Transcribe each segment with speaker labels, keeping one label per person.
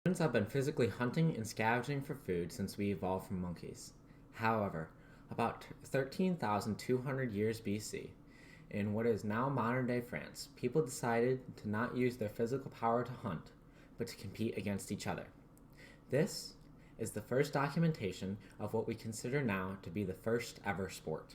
Speaker 1: Humans have been physically hunting and scavenging for food since we evolved from monkeys. However, about 13,200 years BC, in what is now modern-day France, people decided to not use their physical power to hunt, but to compete against each other. This is the first documentation of what we consider now to be the first ever sport: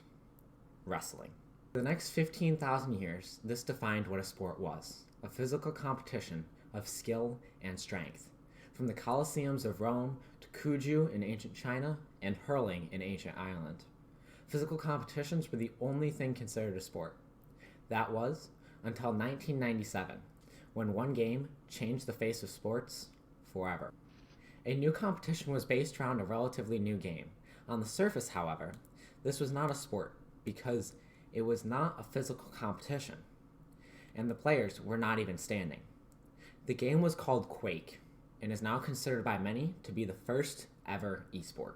Speaker 1: wrestling. For the next 15,000 years, this defined what a sport was: a physical competition of skill and strength. From the Colosseums of Rome to Kuju in ancient China and hurling in ancient Ireland, physical competitions were the only thing considered a sport. That was until 1997, when one game changed the face of sports forever. A new competition was based around a relatively new game. On the surface, however, this was not a sport because it was not a physical competition, and the players were not even standing. The game was called Quake, and is now considered by many to be the first ever esport.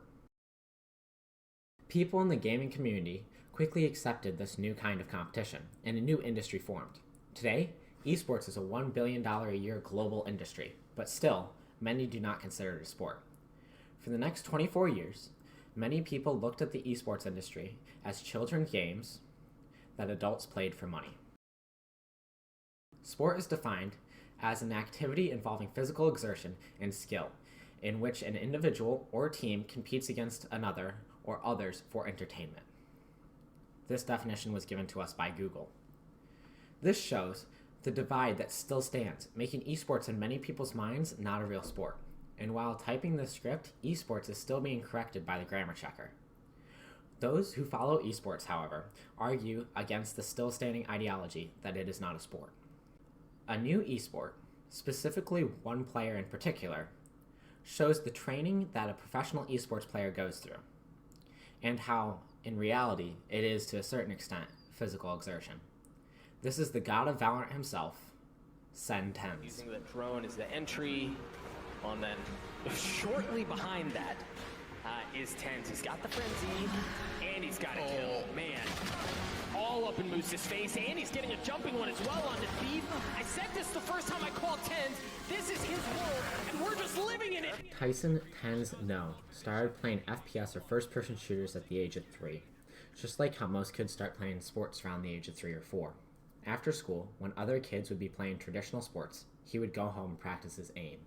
Speaker 1: People in the gaming community quickly accepted this new kind of competition, and a new industry formed. Today, esports is a $1 billion a year global industry, but still, many do not consider it a sport. For the next 24 years, many people looked at the esports industry as children's games that adults played for money. Sport is defined as an activity involving physical exertion and skill, in which an individual or team competes against another or others for entertainment. This definition was given to us by Google. This shows the divide that still stands, making esports in many people's minds not a real sport. And while typing this script, esports is still being corrected by the grammar checker. Those who follow esports, however, argue against the still standing ideology that it is not a sport. A new esport, specifically one player in particular, shows the training that a professional esports player goes through, and how, in reality, it is to a certain extent physical exertion. This is the god of Valorant himself, Sen Tens.
Speaker 2: Using the drone as the entry, and then shortly behind that is Tens. He's got the frenzy, and he's got a kill. Man, all up in Moose's face, and he's getting a jumping one as well on the Thief. I said this the first time I called Tens. This is his world, and we're just living in it.
Speaker 1: Tyson Tens No started playing FPS or first-person shooters at the age of 3, just like how most kids start playing sports around the age of 3 or 4. After school, when other kids would be playing traditional sports, he would go home and practice his aim.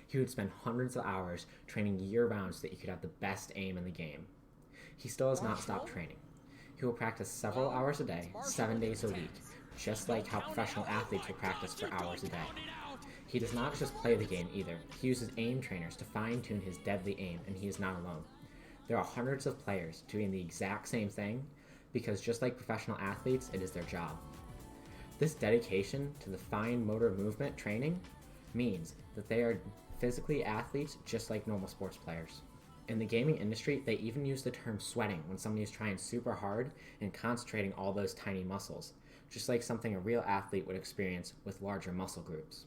Speaker 1: He would spend hundreds of hours training year-round so that he could have the best aim in the game. He still has not stopped training. He will practice several hours a day, 7 days a week, just like how professional athletes will practice for hours a day. He does not just play the game either. He uses aim trainers to fine-tune his deadly aim, and he is not alone. There are hundreds of players doing the exact same thing because just like professional athletes, it is their job. This dedication to the fine motor movement training means that they are physically athletes just like normal sports players. In the gaming industry, they even use the term sweating when somebody is trying super hard and concentrating all those tiny muscles, just like something a real athlete would experience with larger muscle groups.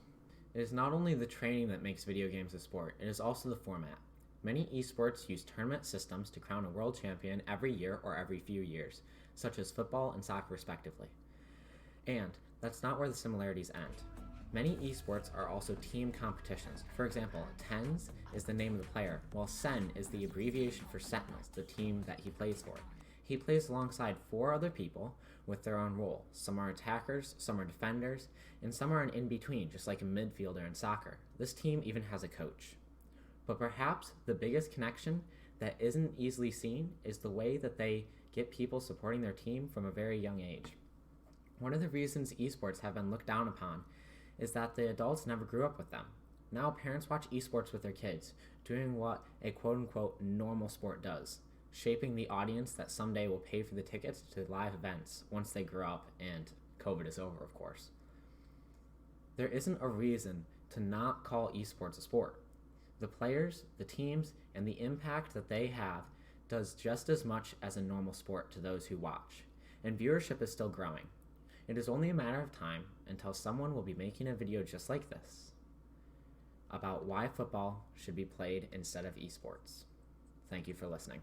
Speaker 1: It is not only the training that makes video games a sport, it is also the format. Many esports use tournament systems to crown a world champion every year or every few years, such as football and soccer respectively. And that's not where the similarities end. Many esports are also team competitions. For example, Tens is the name of the player, while Sen is the abbreviation for Sentinels, the team that he plays for. He plays alongside 4 other people with their own role. Some are attackers, some are defenders, and some are an in-between, just like a midfielder in soccer. This team even has a coach. But perhaps the biggest connection that isn't easily seen is the way that they get people supporting their team from a very young age. One of the reasons esports have been looked down upon is that the adults never grew up with them. Now parents watch esports with their kids, doing what a quote-unquote normal sport does, shaping the audience that someday will pay for the tickets to live events once they grow up and COVID is over, of course. There isn't a reason to not call esports a sport. The players, the teams, and the impact that they have does just as much as a normal sport to those who watch, and viewership is still growing. It is only a matter of time until someone will be making a video just like this about why football should be played instead of esports. Thank you for listening.